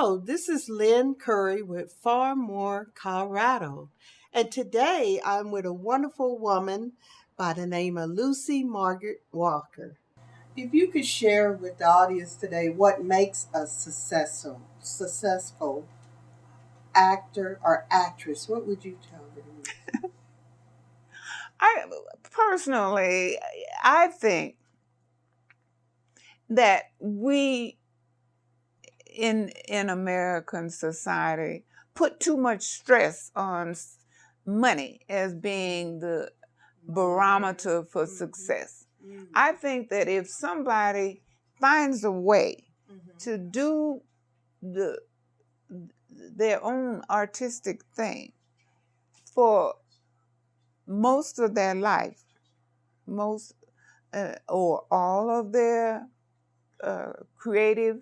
Hello, this is Lynn Curry with Far More Colorado. And today I'm with a wonderful woman by the name of Lucy Margaret Walker. If you could share with the audience today what makes a successful actor or actress, what would you tell them? I personally, I think that we in American society put too much stress on money as being the barometer for success. I think that if somebody finds a way to do the their own artistic thing for most of their life, most or all of their creative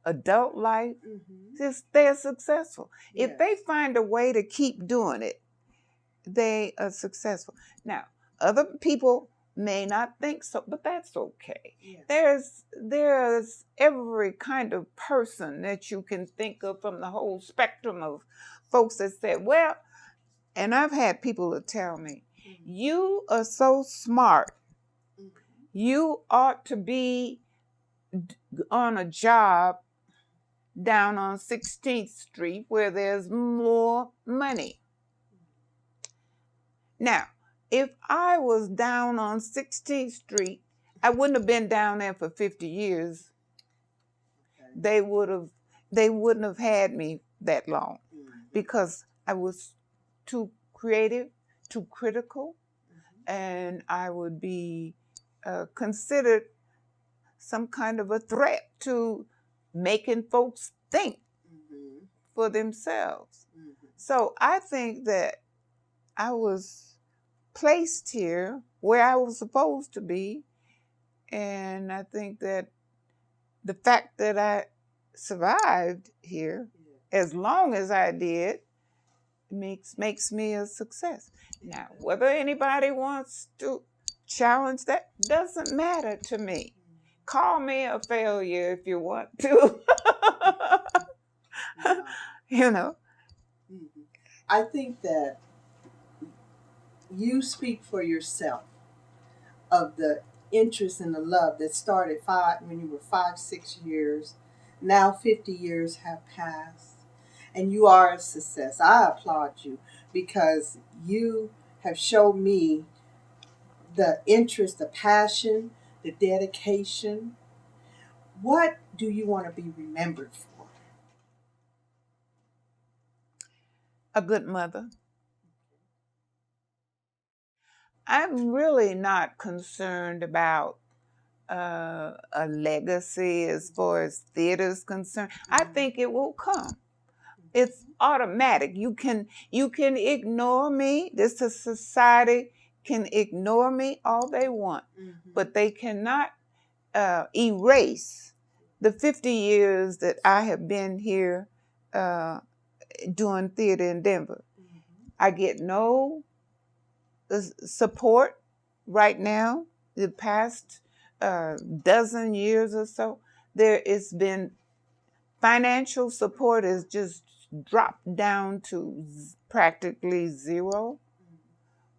adult life, just they're successful. If they find a way to keep doing it, they are successful. Now, other people may not think so, but that's okay. There's every kind of person that you can think of from the whole spectrum of folks that said, well, and I've had people that tell me, you are so smart. You ought to be on a job down on 16th Street where there's more money. Now, if I was down on 16th Street, I wouldn't have been down there for 50 years. They wouldn't have had me that long because I was too creative, too critical, and I would be considered some kind of a threat to making folks think for themselves. So I think that I was placed here where I was supposed to be, and I think that the fact that I survived here as long as I did makes me a success. Now, whether anybody wants to challenge that doesn't matter to me. Call me a failure if you want to. You know. I think that you speak for yourself of the interest and the love that started when you were 5, 6 years. Now 50 years have passed, and you are a success. I applaud you because you have shown me the interest, the passion, the dedication. What do you want to be remembered for? A good mother. I'm really not concerned about a legacy as far as theater is concerned. I think it will come. It's automatic. You can ignore me. This society can ignore me all they want, but they cannot erase the 50 years that I have been here doing theater in Denver. I get no support right now. The past dozen years or so, there has been financial support has just dropped down to practically zero,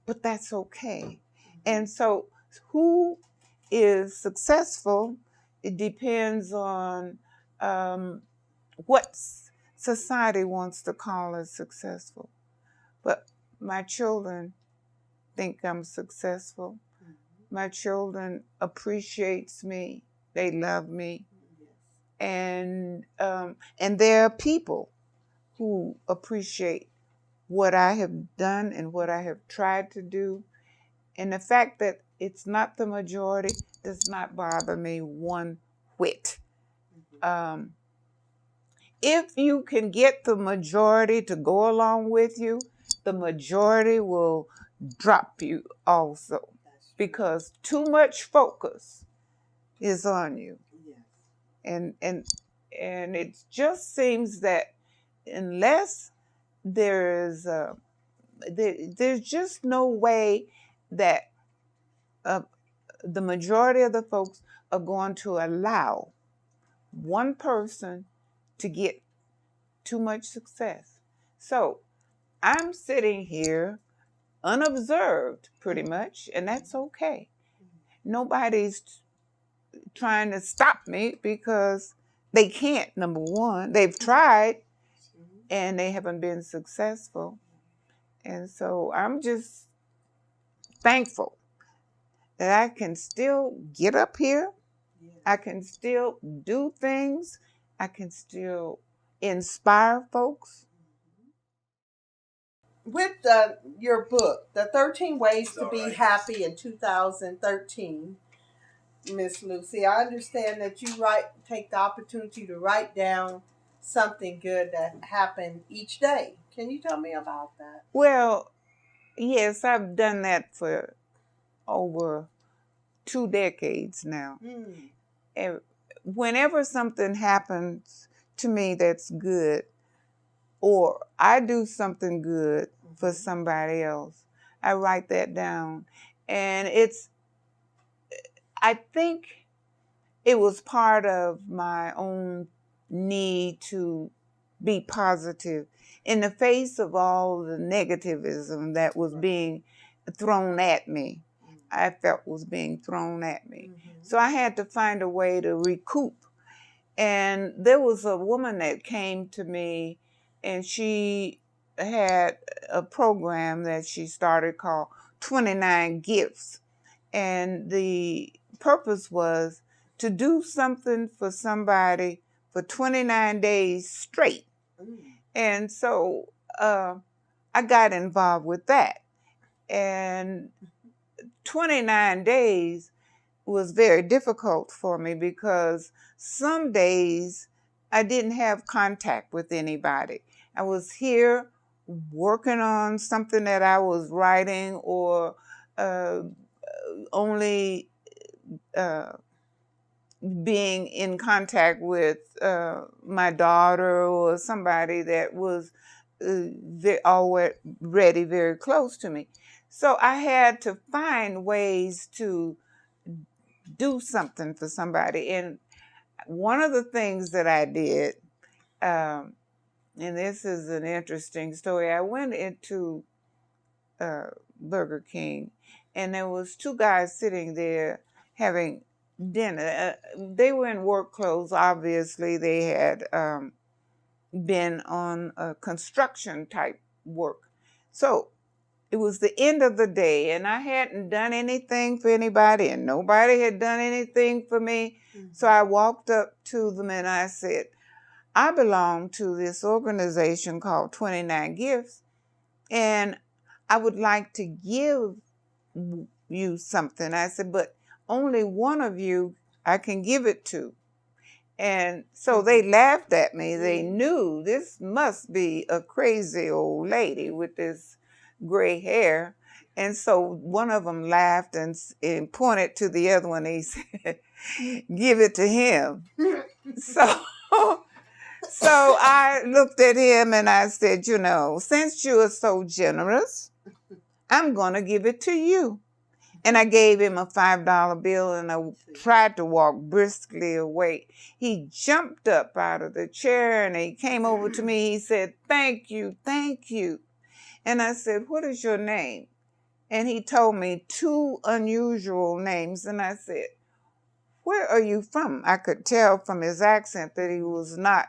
but that's okay. And so who is successful, it depends on what society wants to call as successful. But my children think I'm successful. My children appreciates me. They love me. And there are people who appreciate what I have done and what I have tried to do. And the fact that it's not the majority does not bother me one whit. If you can get the majority to go along with you, the majority will drop you also because too much focus is on you. And it just seems that unless there's just no way that the majority of the folks are going to allow one person to get too much success. So I'm sitting here unobserved pretty much, and that's okay. Nobody's trying to stop me because they can't. Number one, they've tried and they haven't been successful. And so I'm just thankful that I can still get up here. I can still do things. I can still inspire folks. With your book, The 13 Ways to Be Happy in 2013, Miss Lucy, I understand that you take the opportunity to write down something good that happened each day. Can you tell me about that? Well, yes, I've done that for over 2 decades now. And whenever something happens to me that's good, or I do something good for somebody else, I write that down. And I think it was part of my own need to be positive in the face of all the negativism that was being thrown at me. I felt was being thrown at me. So I had to find a way to recoup. And there was a woman that came to me, and she had a program that she started called 29 Gifts. And the purpose was to do something for somebody for 29 days straight. And so I got involved with that. And 29 days was very difficult for me because some days I didn't have contact with anybody. I was here working on something that I was writing, or only being in contact with my daughter or somebody that was already very close to me. So I had to find ways to do something for somebody. And one of the things that I did, and this is an interesting story, I went into Burger King, and there was 2 guys sitting there having dinner. They were in work clothes. Obviously, they had been on a construction type work. So it was the end of the day, and I hadn't done anything for anybody, and nobody had done anything for me. So I walked up to them and I said, I belong to this organization called 29 Gifts, and I would like to give you something. I said, but only one of you I can give it to. And so they laughed at me. They knew this must be a crazy old lady with this gray hair. And so one of them laughed and pointed to the other one. He said, give it to him. So I looked at him and I said, since you are so generous, I'm going to give it to you. And I gave him a $5 bill, and I tried to walk briskly away. He jumped up out of the chair and he came over to me. He said, thank you, thank you. And I said, what is your name? And he told me 2 unusual names. And I said, where are you from? I could tell from his accent that he was not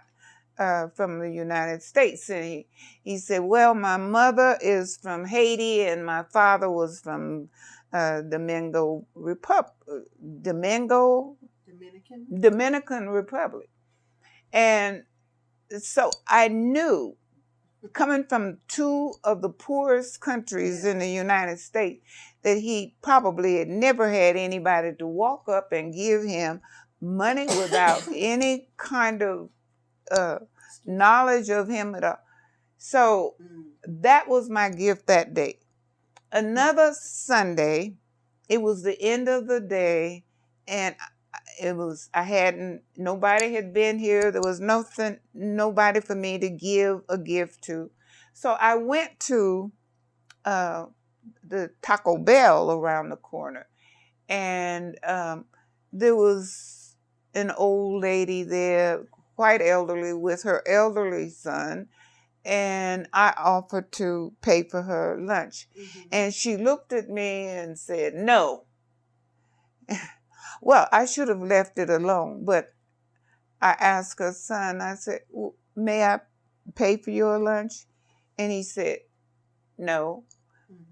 from the United States. And he said, well, my mother is from Haiti and my father was from Dominican Republic. And so I knew, coming from 2 of the poorest countries in the United States, that he probably had never had anybody to walk up and give him money without any kind of knowledge of him at all. So that was my gift that day. Another Sunday, it was the end of the day, and nobody had been here. There was nobody for me to give a gift to. So I went to the Taco Bell around the corner, and there was an old lady there quite elderly with her elderly son, and I offered to pay for her lunch. And she looked at me and said, no. Well, I should have left it alone, but I asked her son, I said, may I pay for your lunch? And he said, no,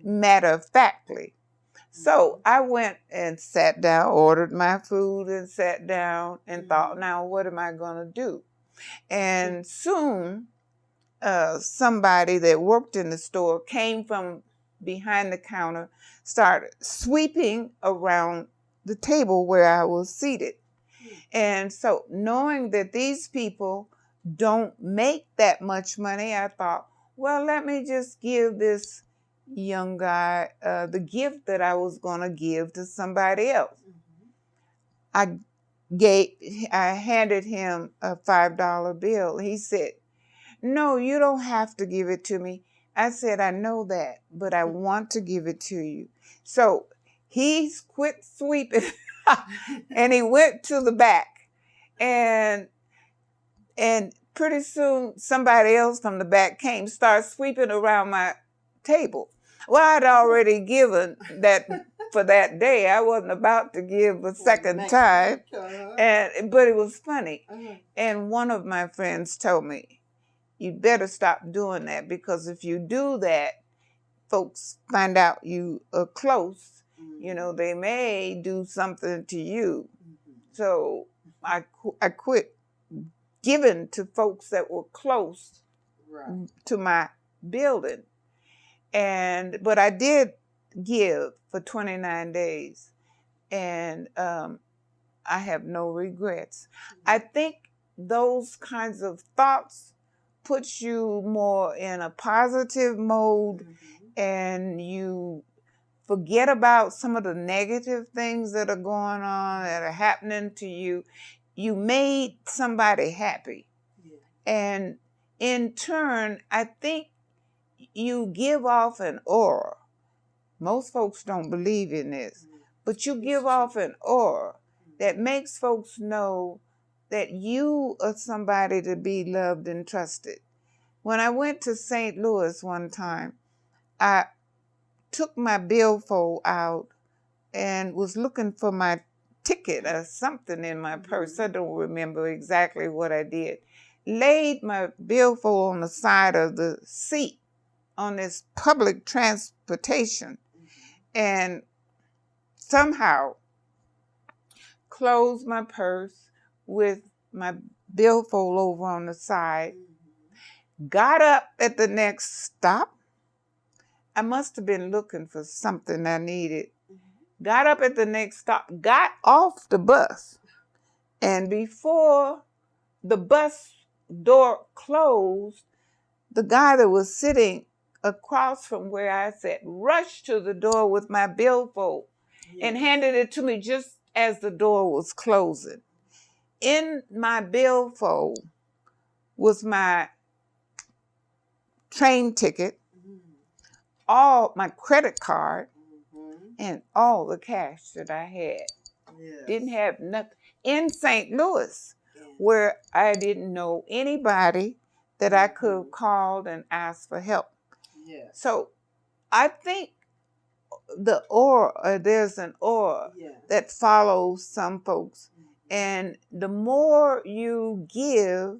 matter of factly. So I went and sat down, ordered my food and sat down and thought, now what am I going to do? And soon somebody that worked in the store came from behind the counter, started sweeping around the table where I was seated. And so knowing that these people don't make that much money, I thought, well, let me just give this young guy the gift that I was going to give to somebody else. I handed him a $5 bill. He said, no, you don't have to give it to me. I said, I know that, but I want to give it to you. So he quit sweeping and he went to the back. And pretty soon somebody else from the back came, started sweeping around my table. Well, I'd already given that for that day. I wasn't about to give a second time. But it was funny. And one of my friends told me, you better stop doing that, because if you do that, folks find out you are close, they may do something to you. So I quit giving to folks that were close to my building. But I did give for 29 days, and I have no regrets. I think those kinds of thoughts puts you more in a positive mode, and you forget about some of the negative things that are going on, that are happening to you. You made somebody happy. And in turn, I think you give off an aura. Most folks don't believe in this, but you give off an aura that makes folks know that you are somebody to be loved and trusted. When I went to St. Louis one time, I took my billfold out and was looking for my ticket or something in my purse. I don't remember exactly what I did. Laid my billfold on the side of the seat on this public transportation, and somehow closed my purse with my billfold over on the side. Got up at the next stop. I must have been looking for something I needed. Got up at the next stop, got off the bus, and before the bus door closed, the guy that was sitting across from where I sat rushed to the door with my billfold and handed it to me just as the door was closing. In my billfold was my train ticket, all my credit card, and all the cash that I had. Didn't have nothing. In St. Louis, where I didn't know anybody that I could have called and asked for help. So I think there's an aura that follows some folks. And the more you give,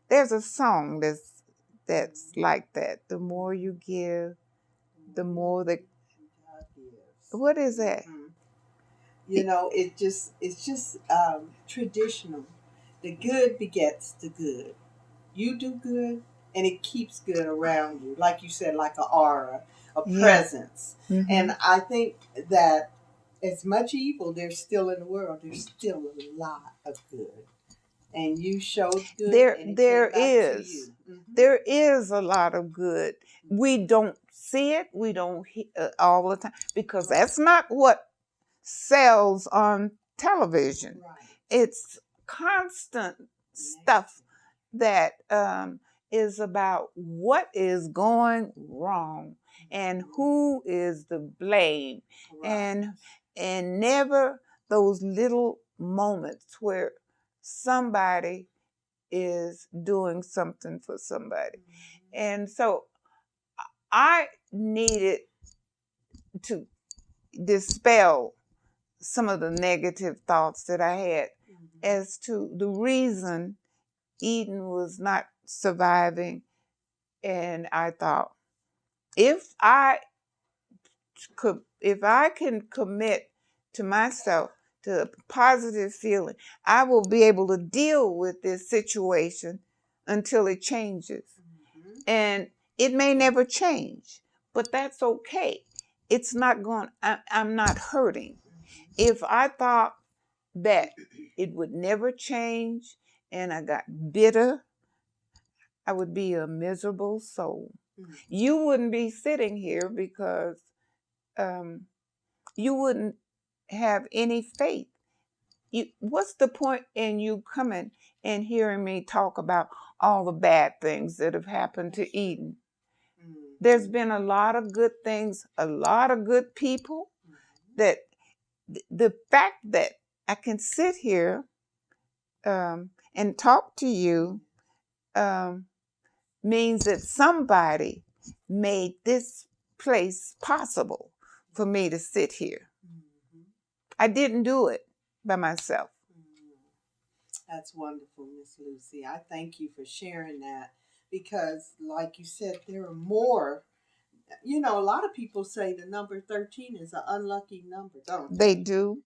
there's a song that's like that. The more you give, the more that. What is that? It's just traditional. The good begets the good. You do good, and it keeps good around you. Like you said, like an aura, a presence. And I think that as much evil there's still in the world, there's still a lot of good. And you showed good. There is a lot of good. We don't see it. We don't hear all the time, because that's not what sells on television. It's constant stuff that is about what is going wrong and who is to blame, and never those little moments where somebody is doing something for somebody. And so I needed to dispel some of the negative thoughts that I had as to the reason Eden was not surviving. And I thought, if I can commit to myself to a positive feeling, I will be able to deal with this situation until it changes. And it may never change, but that's okay. It's not going, I'm not hurting. If I thought that it would never change and I got bitter, I would be a miserable soul. You wouldn't be sitting here because you wouldn't have any faith. What's the point in you coming and hearing me talk about all the bad things that have happened to Eden? There's been a lot of good things, a lot of good people. That the fact that I can sit here and talk to you means that somebody made this place possible for me to sit here. I didn't do it by myself. That's wonderful, Miss Lucy. I thank you for sharing that because, like you said, there are more. You know, a lot of people say the number 13 is an unlucky number, don't they? They do.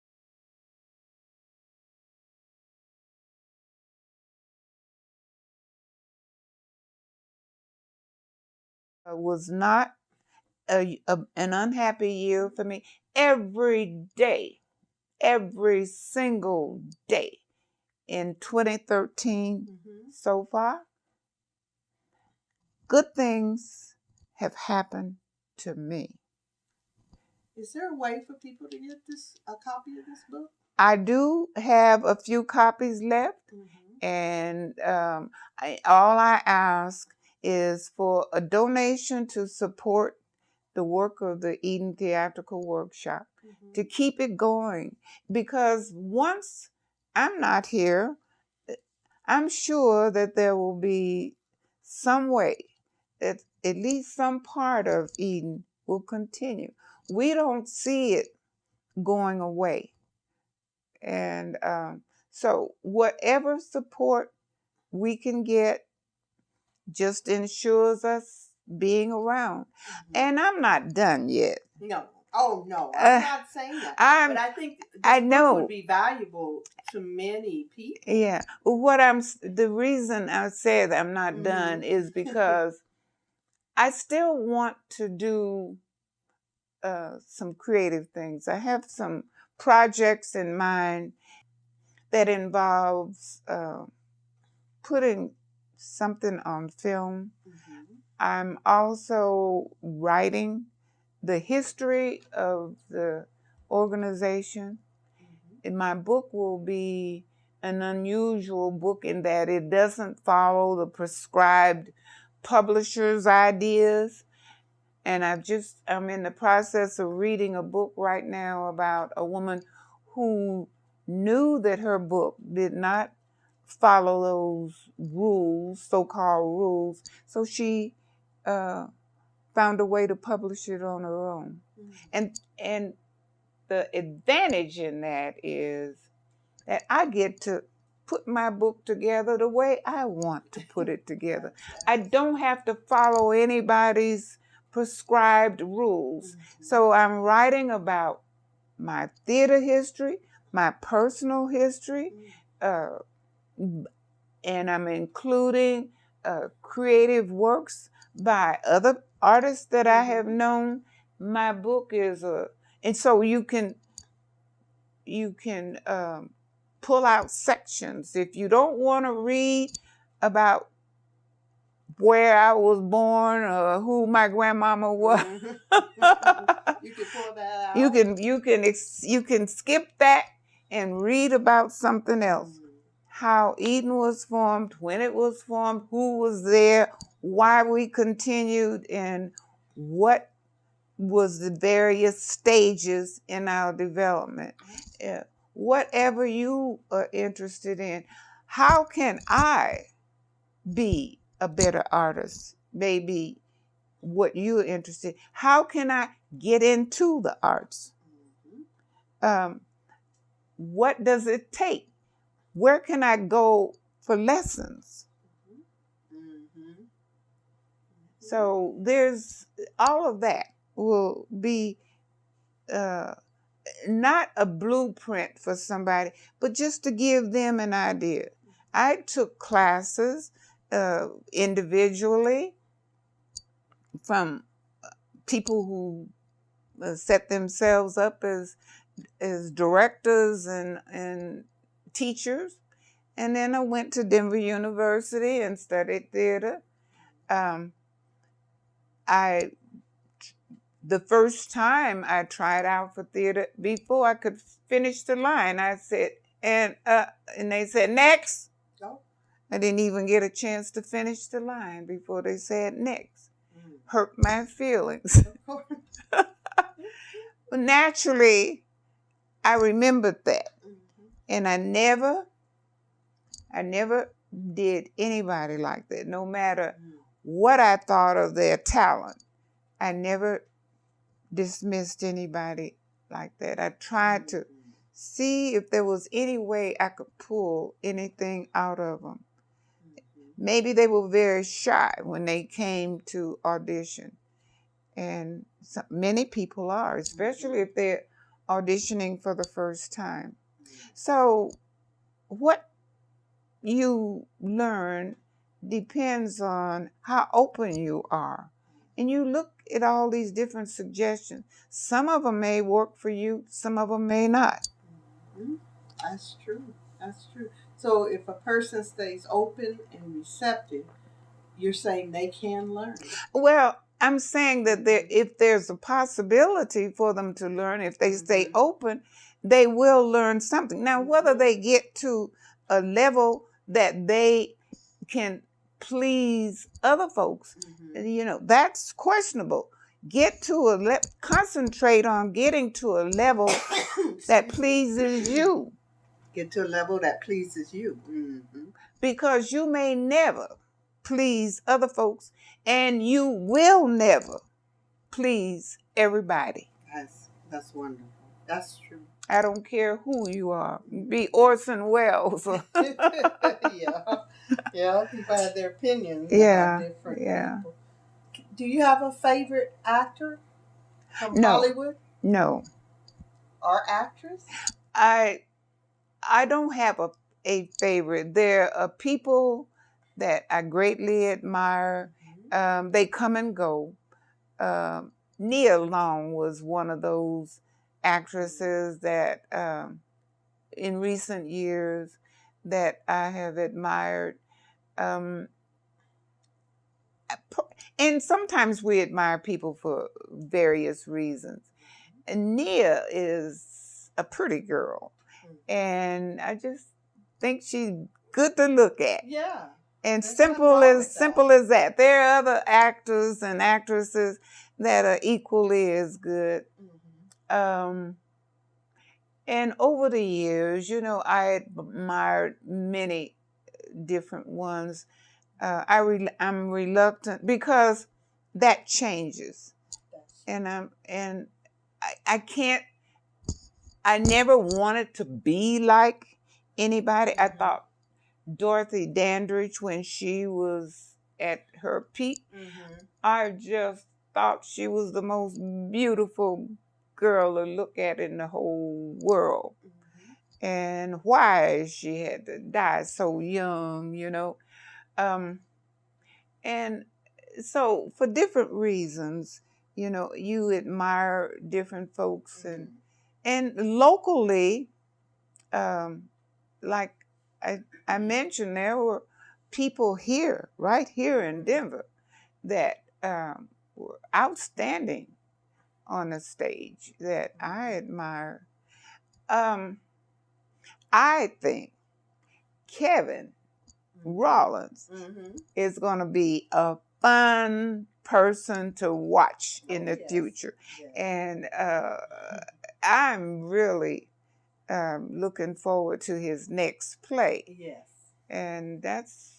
Was not an unhappy year for me. Every day, every single day in 2013 so far, good things have happened to me. Is there a way for people to get a copy of this book? I do have a few copies left, and all I ask is for a donation to support the work of the Eden Theatrical Workshop, to keep it going. Because once I'm not here, I'm sure that there will be some way that at least some part of Eden will continue. We don't see it going away. And so whatever support we can get just ensures us being around. And I'm not done yet. No. Oh, no. I'm not saying that. But I think this book would be valuable to many people. Yeah. The reason I said I'm not done is because I still want to do some creative things. I have some projects in mind that involves putting something on film. I'm also writing the history of the organization. And my book will be an unusual book in that it doesn't follow the prescribed publisher's ideas. And I'm in the process of reading a book right now about a woman who knew that her book did not follow those rules, so-called rules. So she found a way to publish it on her own. And the advantage in that is that I get to put my book together the way I want to put it together. I don't have to follow anybody's prescribed rules. So I'm writing about my theater history, my personal history, and I'm including creative works by other artists that I have known. My book is and so you can pull out sections. If you don't want to read about where I was born or who my grandmama was, you can pull that out. You can skip that and read about something else. How Eden was formed, when it was formed, who was there, why we continued, and what was the various stages in our development. Whatever you are interested in, how can I be a better artist? Maybe what you're interested. How can I get into the arts? What does it take? Where can I go for lessons? So there's all of that will be not a blueprint for somebody, but just to give them an idea. I took classes individually from people who set themselves up as directors and teachers. And then I went to Denver University and studied theater. The first time I tried out for theater, before I could finish the line, I said, and they said, next. Oh. I didn't even get a chance to finish the line before they said next. Hurt my feelings. But naturally, I remembered that. And I never did anybody like that, no matter what I thought of their talent. I never dismissed anybody like that. I tried to see if there was any way I could pull anything out of them. Maybe they were very shy when they came to audition. And many people are, especially if they're auditioning for the first time. So what you learn depends on how open you are. And you look at all these different suggestions. Some of them may work for you, some of them may not. That's true. That's true. So if a person stays open and receptive, you're saying they can learn. Well, I'm saying that if there's a possibility for them to learn, if they stay open, they will learn something. Now, whether they get to a level that they can please other folks, that's questionable. Concentrate on getting to a level that pleases you. Get to a level that pleases you. Because you may never please other folks, and you will never please everybody. That's wonderful. That's true. I don't care who you are. Be Orson Welles. Yeah. People have their opinions about different people. Do you have a favorite actor from Hollywood? No. Or actress? I don't have a favorite. There are people that I greatly admire. They come and go. Nia Long was one of those actresses that in recent years that I have admired. And sometimes we admire people for various reasons. And Nia is a pretty girl. And I just think she's good to look at. Yeah. And simple as that. There are other actors and actresses that are equally as good. And over the years, I admired many different ones. I'm reluctant because that changes, and I can't. I never wanted to be like anybody. I thought Dorothy Dandridge, when she was at her peak, I just thought she was the most beautiful girl to look at in the whole world. And why she had to die so young, and so for different reasons, you admire different folks, and locally, like I mentioned, there were people right here in Denver, that were outstanding on the stage that I admire. I think Kevin Rollins is going to be a fun person to watch in the future. Yes. And I'm really looking forward to his next play. Yes. And that's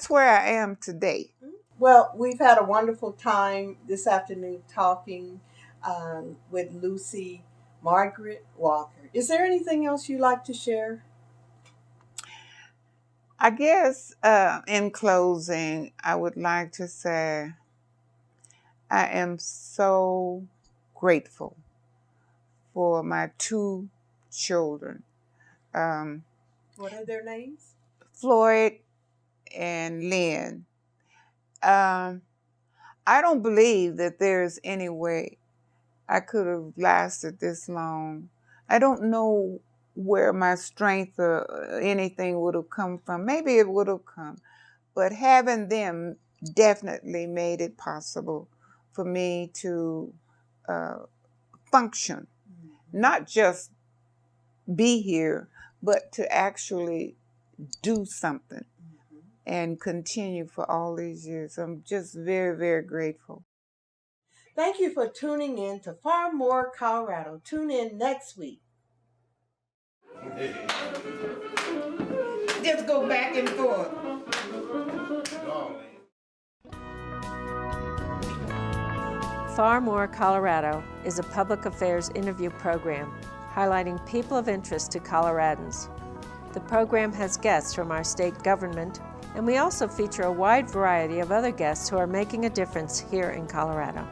where I am today. Well, we've had a wonderful time this afternoon talking with Lucy Margaret Walker. Is there anything else you'd like to share? I guess in closing, I would like to say I am so grateful for my two children, What are their names? Floyd and Lynn. I don't believe that there's any way I could have lasted this long. I don't know where my strength or anything would have come from. Maybe it would have come, but having them definitely made it possible for me to function, not just be here, but to actually do something and continue for all these years. I'm just very, very grateful. Thank you for tuning in to Far More Colorado. Tune in next week. Just go back and forth. Far More Colorado is a public affairs interview program highlighting people of interest to Coloradans. The program has guests from our state government, and we also feature a wide variety of other guests who are making a difference here in Colorado.